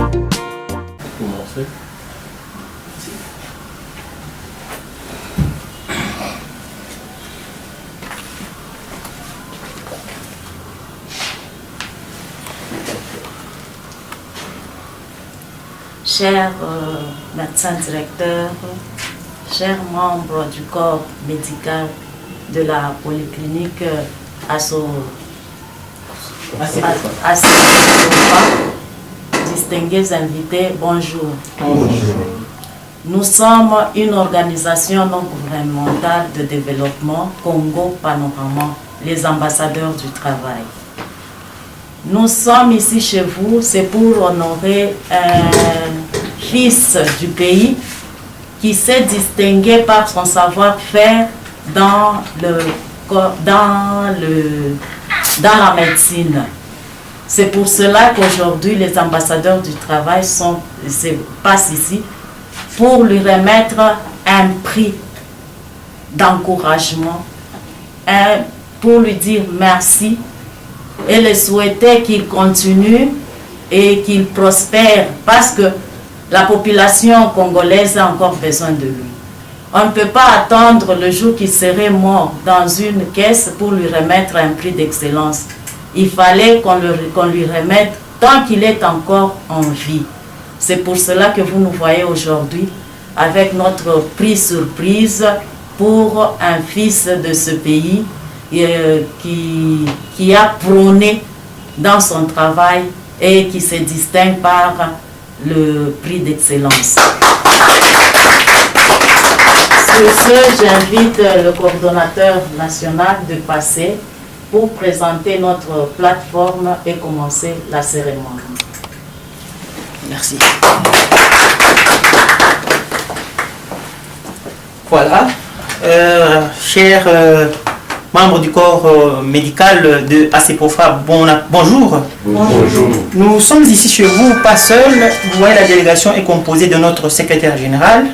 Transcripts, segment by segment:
Commencer. Chers médecins directeurs, chers membres du corps médical de la polyclinique distingués invités, bonjour. Bonjour. Nous sommes une organisation non gouvernementale de développement Congo Panorama, les ambassadeurs du travail. Nous sommes ici chez vous, c'est pour honorer un fils du pays qui s'est distingué par son savoir-faire dans la médecine. C'est pour cela qu'aujourd'hui les ambassadeurs du travail passent ici pour lui remettre un prix d'encouragement, pour lui dire merci et le souhaiter qu'il continue et qu'il prospère parce que la population congolaise a encore besoin de lui. On ne peut pas attendre le jour qu'il serait mort dans une caisse pour lui remettre un prix d'excellence. Il fallait qu'on lui remette tant qu'il est encore en vie. C'est pour cela que vous nous voyez aujourd'hui avec notre prix surprise pour un fils de ce pays qui a prôné dans son travail et qui se distingue par le prix d'excellence. Sur ce, j'invite le coordonnateur national de passer pour présenter notre plateforme et commencer la cérémonie. Merci. Voilà. Chers membres du corps médical de ACPOFA, bonjour. Bonjour. Nous sommes ici chez vous, pas seuls. Vous voyez, la délégation est composée de notre secrétaire général,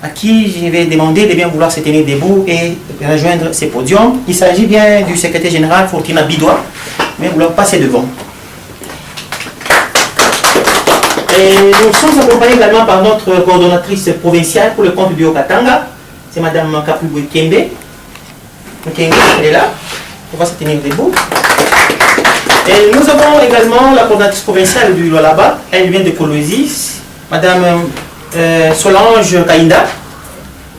à qui je vais demander de bien vouloir se tenir debout et rejoindre ces podiums. Il s'agit bien du secrétaire général Fortuna Bidois, mais vouloir passer devant. Et nous sommes accompagnés également par notre coordonnatrice provinciale pour le compte du Haut-Katanga, c'est Madame Kapubwe Kembe. Elle est là, on va se tenir debout. Et nous avons également la coordonnatrice provinciale du Lualaba, elle vient de Kolwezi, Madame Solange Kainda,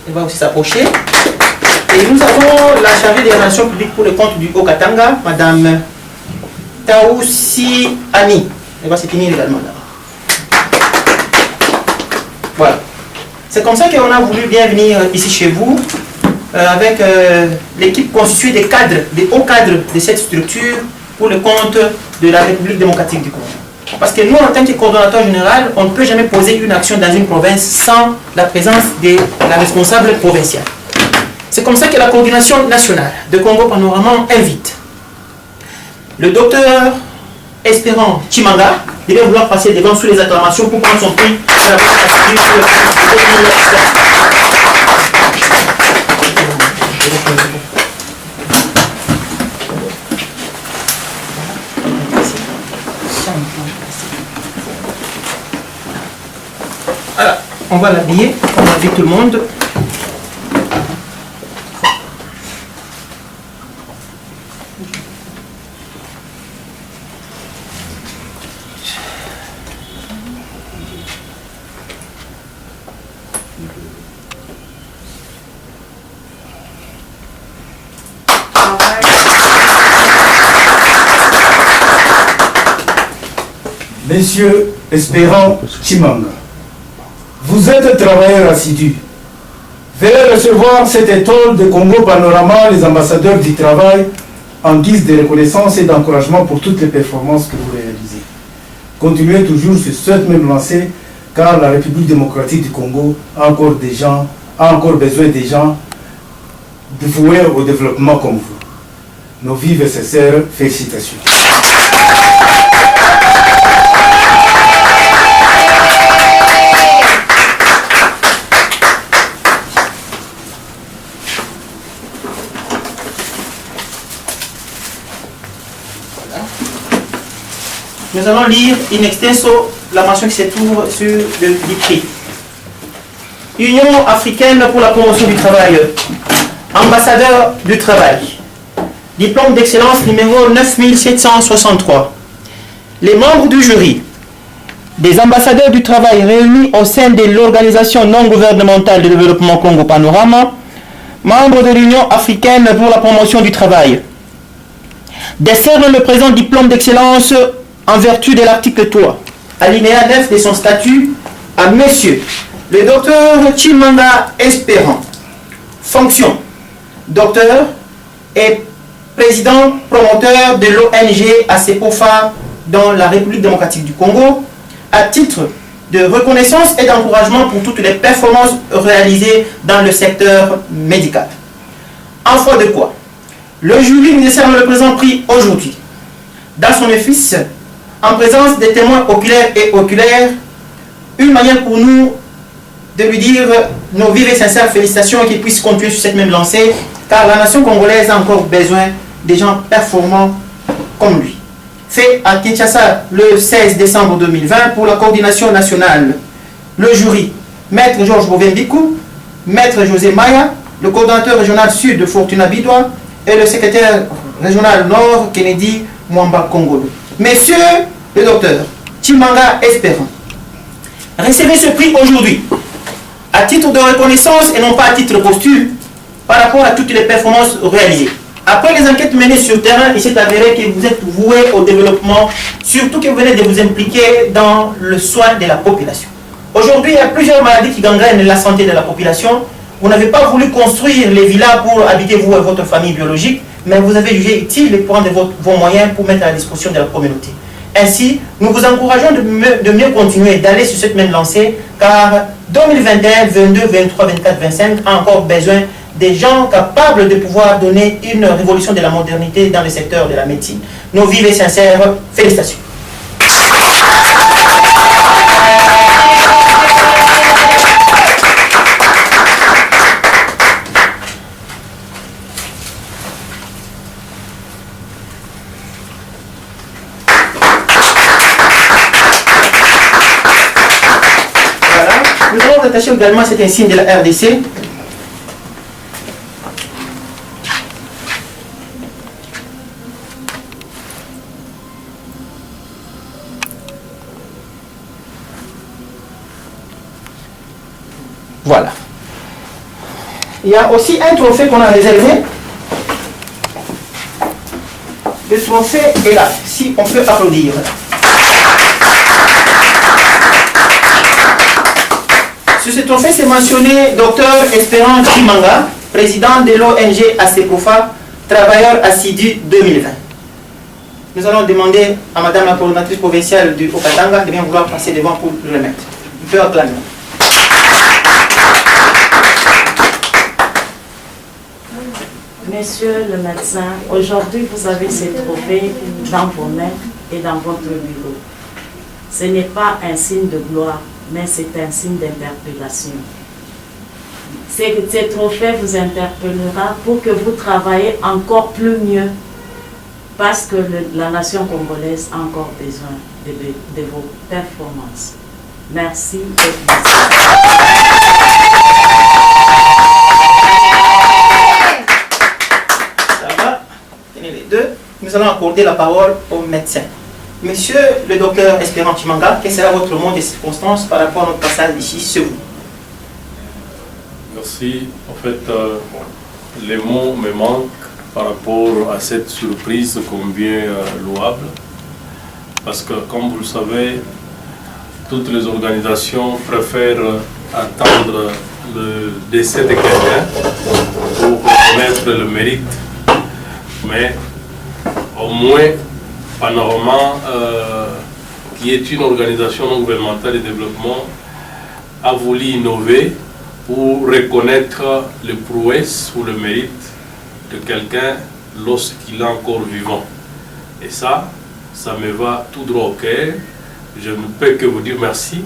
elle va aussi s'approcher. Et nous avons la chargée des relations publiques pour le compte du Haut-Katanga, Madame Taoussi Ani, elle va se tenir également là. Voilà. C'est comme ça qu'on a voulu bien venir ici chez vous, avec l'équipe constituée des cadres, des hauts cadres de cette structure pour le compte de la République démocratique du Congo. Parce que nous, en tant que coordonnateur général, on ne peut jamais poser une action dans une province sans la présence de la responsable provinciale. C'est comme ça que la coordination nationale de Congo Panorama invite le docteur Espérant Chimanga, il va vouloir passer devant sous les acclamations pour prendre son prix. Alors, on va l'habiller, on habille tout le monde. Monsieur Espérant Chimanga, vous êtes un travailleur assidu. Veuillez recevoir cette étoile de Congo Panorama, les ambassadeurs du travail, en guise de reconnaissance et d'encouragement pour toutes les performances que vous réalisez. Continuez toujours sur cette même lancée, car la République démocratique du Congo a encore besoin des gens voués au développement comme vous. Nos vives et sincères félicitations. nous allons lire in extenso la mention qui se trouve sur le dicté. Union africaine pour la promotion du travail, ambassadeur du travail, diplôme d'excellence numéro 9763. Les membres du jury, des ambassadeurs du travail réunis au sein de l'organisation non gouvernementale de développement Congo Panorama, membres de l'Union africaine pour la promotion du travail, décernent le présent diplôme d'excellence en vertu de l'article 3, alinéa 9 de son statut à Monsieur le docteur Chimanga Espérant, fonction docteur et président promoteur de l'ONG ACPOFA dans la République démocratique du Congo, à titre de reconnaissance et d'encouragement pour toutes les performances réalisées dans le secteur médical. En foi de quoi, le jury nous décerne le présent prix aujourd'hui, dans son office, en présence des témoins oculaires et oculaires, une manière pour nous de lui dire nos vives et sincères félicitations et qu'il puisse continuer sur cette même lancée, car la nation congolaise a encore besoin des gens performants comme lui. Fait à Kinshasa le 16 décembre 2020 pour la coordination nationale. Le jury, Maître Georges Bovembikou, Maître José Maya, le coordonnateur régional sud Fortuna Bidwa et le secrétaire régional nord Kennedy Mwamba Kongolo. Messieurs le docteur Chimanga Espérant, recevez ce prix aujourd'hui à titre de reconnaissance et non pas à titre posthume par rapport à toutes les performances réalisées. Après les enquêtes menées sur le terrain, il s'est avéré que vous êtes voué au développement, surtout que vous venez de vous impliquer dans le soin de la population. Aujourd'hui, il y a plusieurs maladies qui gangrènent la santé de la population. Vous n'avez pas voulu construire les villas pour habiter vous et votre famille biologique, mais vous avez jugé utile de prendre vos moyens pour mettre à la disposition de la communauté. Ainsi, nous vous encourageons de mieux continuer, d'aller sur cette même lancée, car 2021, 22, 23, 24, 25 a encore besoin des gens capables de pouvoir donner une révolution de la modernité dans le secteur de la médecine. Nos vives et sincères félicitations. Voilà. Nous allons attacher également cet insigne de la RDC. Voilà. Il y a aussi un trophée qu'on a réservé. Le trophée est là, si on peut applaudir. Sur ce trophée, c'est mentionné Dr Espérant Chimanga, président de l'ONG ACPOFA, travailleur assidu 2020. Nous allons demander à Madame la coordonnatrice provinciale du Haut-Katanga de bien vouloir passer devant pour le remettre. On peut acclamer. Monsieur le médecin, aujourd'hui vous avez ces trophées dans vos mains et dans votre bureau. Ce n'est pas un signe de gloire, mais c'est un signe d'interpellation. Ces trophées vous interpellera pour que vous travaillez encore plus mieux, parce que la nation congolaise a encore besoin de vos performances. Merci et merci. Nous allons accorder la parole au médecin. Monsieur le docteur Espérant Chimanga, quel sera votre mot de circonstance par rapport à notre passage ici chez vous? Merci. En fait, les mots me manquent par rapport à cette surprise combien louable. Parce que, comme vous le savez, toutes les organisations préfèrent attendre le décès de quelqu'un pour reconnaître le mérite. Mais au moins, Panorama, qui est une organisation non gouvernementale de développement, a voulu innover pour reconnaître les prouesses ou le mérite de quelqu'un lorsqu'il est encore vivant. Et ça me va tout droit au cœur. Je ne peux que vous dire merci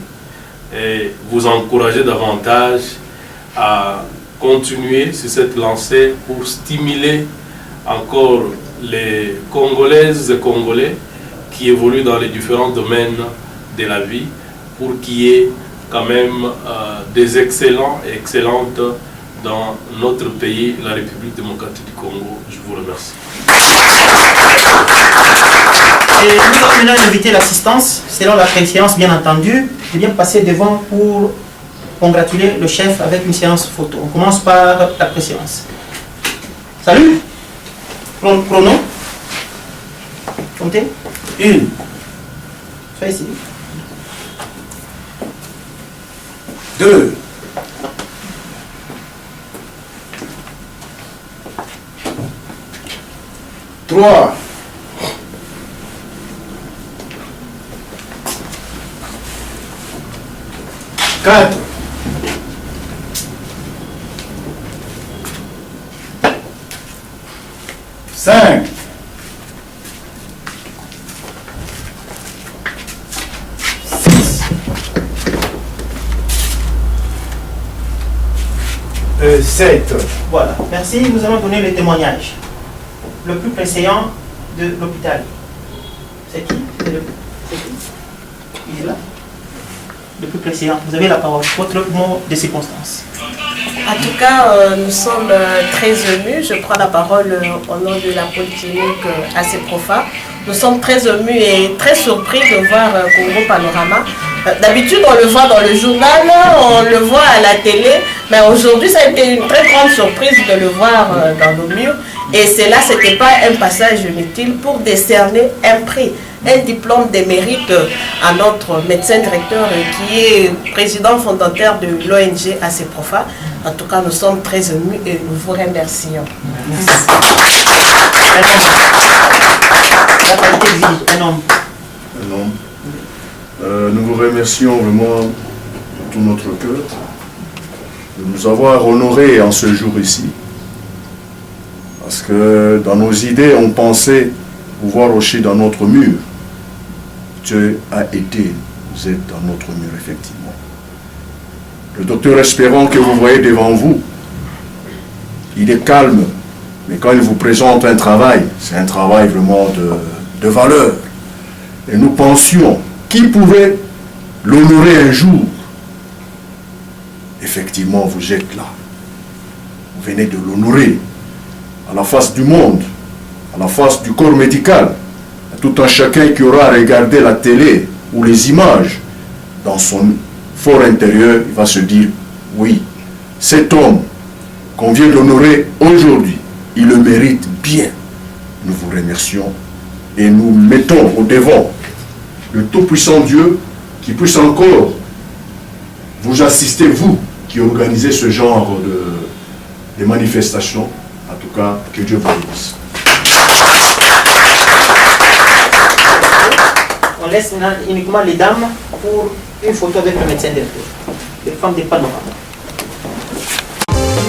et vous encourager davantage à continuer sur cette lancée pour stimuler encore les Congolaises et Congolais qui évoluent dans les différents domaines de la vie pour qu'il y ait quand même des excellents et excellentes dans notre pays, la République démocratique du Congo. Je vous remercie. Et nous allons maintenant inviter l'assistance, selon la préséance bien entendu, de bien passer devant pour congratuler le chef avec une séance photo. On commence par la préséance. Salut. Chrono. Comptez. 1. Sois ici. 2. 3. 4. 5. 6. 7. Voilà. Merci. Nous allons donner le témoignage. Le plus préséant de l'hôpital. C'est qui? C'est qui? Il est là. Le plus préséant. Vous avez la parole. Votre mot de circonstance. En tout cas, nous sommes très émus. Je prends la parole au nom de la polyclinique ACPROFA. Nous sommes très émus et très surpris de voir Congo Panorama. D'habitude, on le voit dans le journal, on le voit à la télé, mais aujourd'hui, ça a été une très grande surprise de le voir dans nos murs. Et cela, ce n'était pas un passage inutile pour décerner un prix, un diplôme de mérite à notre médecin directeur qui est président fondateur de l'ONG ACPROFA. En tout cas, nous sommes très émus et nous vous remercions. Merci. La qualité de vie, un homme. Un homme. Nous vous remercions vraiment de tout notre cœur de nous avoir honorés en ce jour ici. Parce que dans nos idées, on pensait pouvoir hocher dans notre mur. Dieu a été, vous êtes dans notre mur, effectivement. Le docteur Espérant que vous voyez devant vous, il est calme, mais quand il vous présente un travail, c'est un travail vraiment de valeur. Et nous pensions qui pouvait l'honorer un jour. Effectivement, vous êtes là. Vous venez de l'honorer à la face du monde, à la face du corps médical, à tout un chacun qui aura regardé la télé ou les images dans son fort intérieur, il va se dire, oui, cet homme qu'on vient d'honorer aujourd'hui, il le mérite bien. Nous vous remercions et nous mettons au devant le Tout-Puissant Dieu qui puisse encore vous assister, vous qui organisez ce genre de manifestations. En tout cas, que Dieu vous bénisse. On laisse uniquement les dames pour une photo avec le médecin directeur. Les femmes des panoramas.